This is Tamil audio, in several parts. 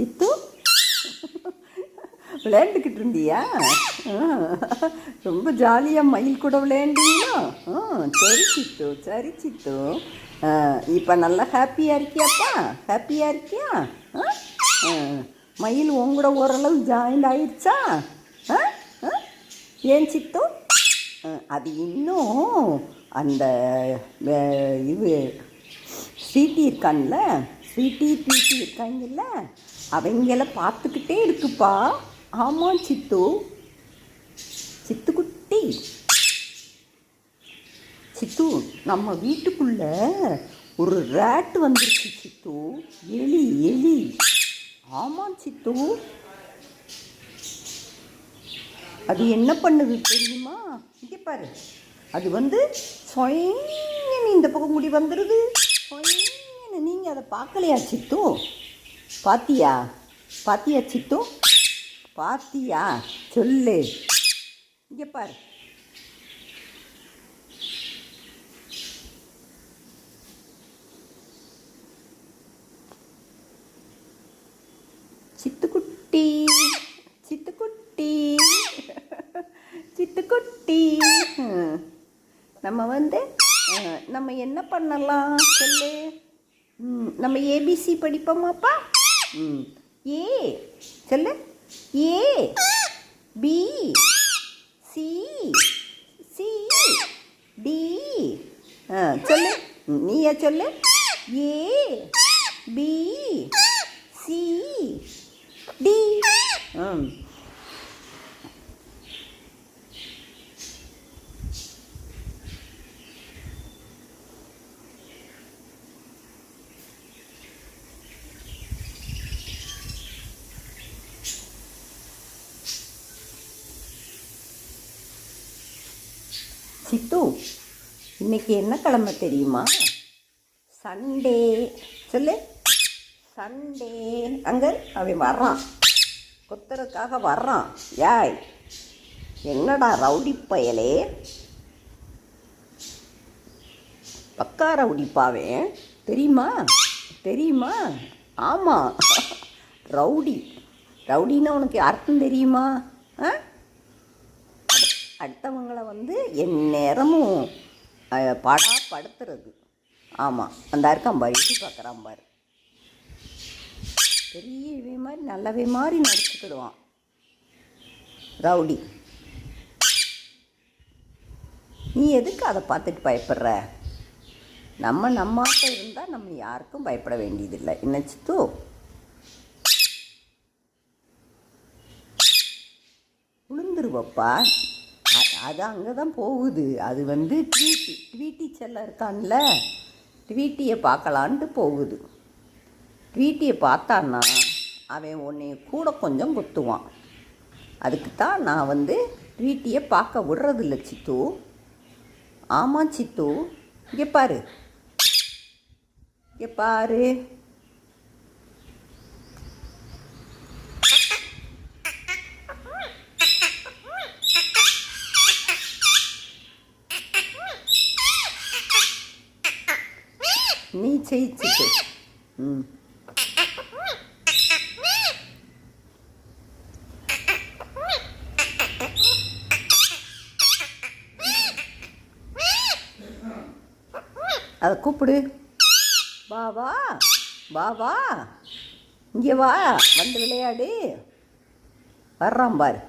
சித்து விளையாண்டுக்கிட்டு இருந்தியா? ரொம்ப ஜாலியாக மயில் கூட விளையாண்டீங்களா? சரி சித்து, சரி சித்து. இப்போ நல்லா ஹாப்பியாக இருக்கியாப்பா? ஹாப்பியாக இருக்கியா? மயில் உங்களோட ஓரளவு ஜாயின் ஆயிடுச்சா? ஏன் சித்து? அது இன்னும் அந்த இது ஸ்வீட்டி இருக்கான்ல, ஸ்வீட்டி ட்வீட்டி இருக்காங்கல்ல, அவங்கள பார்த்துக்கிட்டே இருக்குப்பா. ஆமாம் சித்து, சித்துக்குட்டி. சித்து, நம்ம வீட்டுக்குள்ள ஒரு ரேட் வந்துருச்சு சித்து. எலி எலி. ஆமாம் சித்து. அது என்ன பண்ணுது தெரியுமா? இங்கே பாரு, அது வந்து சொயன்னு இந்த பக்கம் முடி வந்துடுது. சொயன்னு. நீங்கள் அதை பார்க்கலையா சித்து? பாத்தியா? பாத்தியா சித்து? பாத்தியா? சொல்லு. இங்கே பாரு. சித்துக்குட்டி, சித்துக்குட்டி, சித்துக்குட்டி. நம்ம என்ன பண்ணலாம் சொல்லு? நம்ம ஏபிசி படிப்போமாப்பா? ஏ சொல்லு. ஏ பி சி சி டி. சொல்லு, நீயா சொல்லு. ஏ பி சி டி. சித்து, இன்னைக்கு என்ன கிழமை தெரியுமா? சண்டே. சொல்லு. சண்டே. அங்கே அவன் வர்றான், கொத்துறதுக்காக வர்றான். யாய், என்னடா ரவுடி பயலே, பக்கா ரவுடிப்பாவே. தெரியுமா? தெரியுமா? ஆமாம், ரவுடி. ரவுடின்னா உனக்கு அர்த்தம் தெரியுமா? அடுத்தவங்களை எந்நேரமும் படுத்துறது. ஆமாம், அந்த இருக்கான் பாரு, எட்டி பார்க்குறான் பாரு. பெரியவே மாதிரி நல்லவே மாதிரி நடிச்சுக்கிடுவான் ரவுடி. நீ எதுக்கு அதை பார்த்துட்டு பயப்படுற? நம்மாட்ட இருந்தால் நம்ம யாருக்கும் பயப்பட வேண்டியதில்லை. என்ன சித்து? விழுந்துருவப்பா. அது அங்கே தான் போகுது. அது ட்வீட்டி செல்ல இருக்கான்ல, ட்வீட்டியை பார்க்கலான்ட்டு போகுது. ட்வீட்டியை பார்த்தான்னா அவன் உன்னைய கூட கொஞ்சம் குத்துவான். அதுக்கு தான் நான் ட்வீட்டியை பார்க்க விடுறதில்ல சித்து. ஆமாம் சித்து. இங்கே பாரு, இங்கே பாரு. நீ ஜெயிச்சிட்டு. அதை கூப்பிடு. வா வா வா, இங்கே வா, வந்து விளையாடு. வர்றான் பாரு.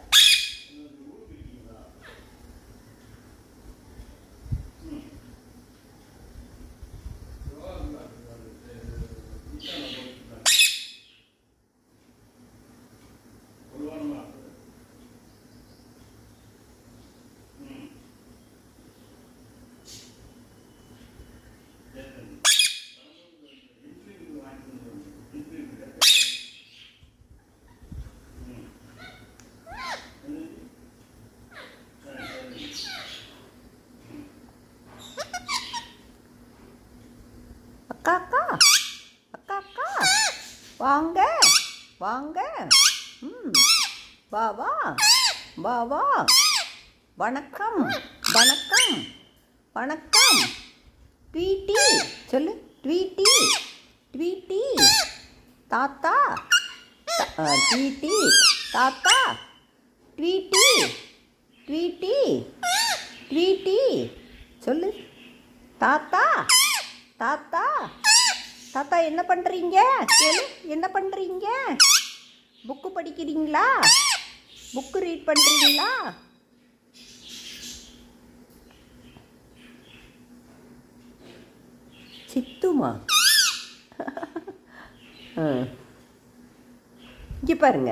அக்கா அக்கா அக்கா, வாங்க வாங்க. வா வா வா வா. வணக்கம் வணக்கம் வணக்கம். ட்வீட்டி சொல்லு. Tweety Tweety. தாத்தா ட்வீட்டி தாத்தா ட்வீட்டி ட்வீட்டி ட்வீட்டி சொல்லு. தாத்தா தாத்தா தாத்தா என்ன பண்ணுறீங்க? கேளு, என்ன பண்ணுறீங்க? புக்கு படிக்கிறீங்களா? புக்கு ரீட் பண்ணுறீங்களா? சித்துமா? இங்கே பாருங்க.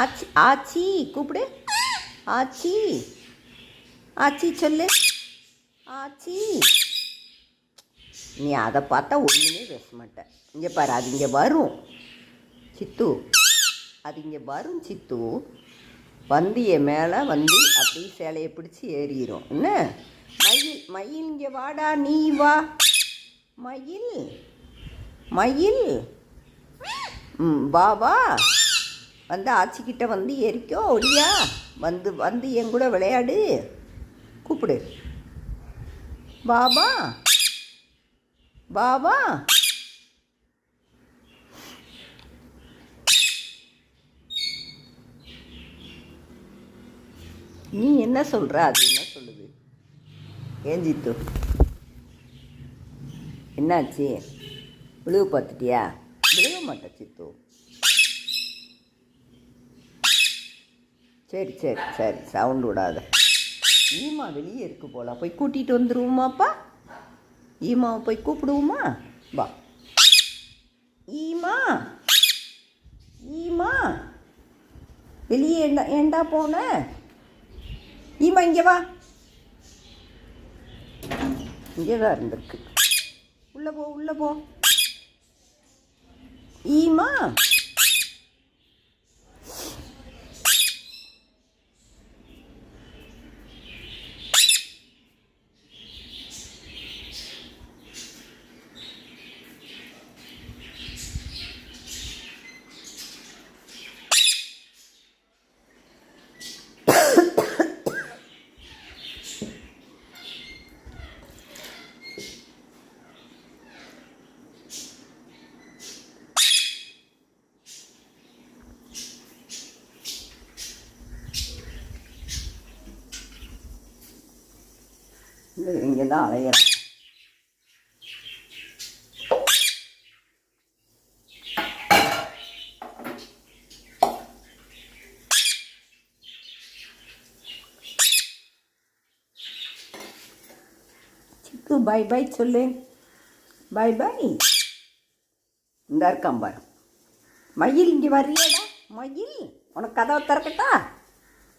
ஆச்சி ஆச்சி கூப்பிடு. ஆச்சி ஆச்சி சொல்லு. ஆச்சி. நீ அதை பார்த்தா ஒன்றுமே பேச மாட்டேன். இங்கே பாரு, அது இங்கே வரும் சித்து, அது இங்கே வரும் சித்து. வந்து என் மேலே வந்து அப்படியே சேலையை பிடிச்சி ஏறிடும். என்ன மயில்? மயில் இங்கே வாடா, நீ வா. மயில் மயில் வா வா. வந்து ஆச்சிக்கிட்ட வந்து ஏறிக்கோ. ஒடியா வந்து வந்து என் கூட விளையாடு. கூப்பிடு. பாபா பாபா. நீ என்ன சொல்கிற? அது என்ன சொல்லுது? ஏன் ஜித்து, என்னாச்சு? விழுவு பார்த்துட்டியா? விழுக மாட்டேன் சித்து. சரி சரி சரி, சவுண்டு விடாத. ஈமா வெளியே இருக்கு போல, போய் கூட்டிகிட்டு வந்துடுவோமாப்பா? ஈமாவை போய் கூப்பிடுவோமா? வா. ஈமா ஈமா வெளியே ஏண்டா போன? ஈமா இங்கே வா. இங்கே தான் இருந்திருக்கு. உள்ளே போ, உள்ளே போ. ஈமா இங்கே தான் அலையிறேன். சித்து பை பை சொல்லு. Bye bye. இந்த இருக்கான் பாரு. மயில் இங்கே வர்றியாடா? மயில் உனக்கு கதவை திறக்கட்டா?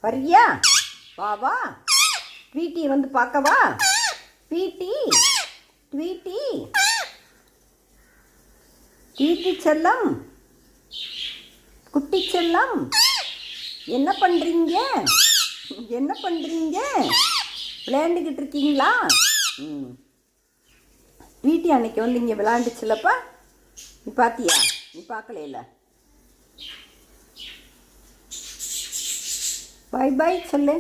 வர்றியா? வா வா. ட்வீட்டி வந்து பார்க்கவா? ட்வீட்டி ட்வீட்டி ட்வீட்டி செல்லம், குட்டி செல்லம், என்ன பண்ணுறீங்க? என்ன பண்ணுறீங்க? விளையாண்டுக்கிட்டு இருக்கீங்களா? ட்வீட்டி அன்னைக்கு வந்து இங்கே விளையாண்டுச்சுல்லப்பா. நீ பார்த்தியா? நீ பார்க்கல. பை பை சொல்லு.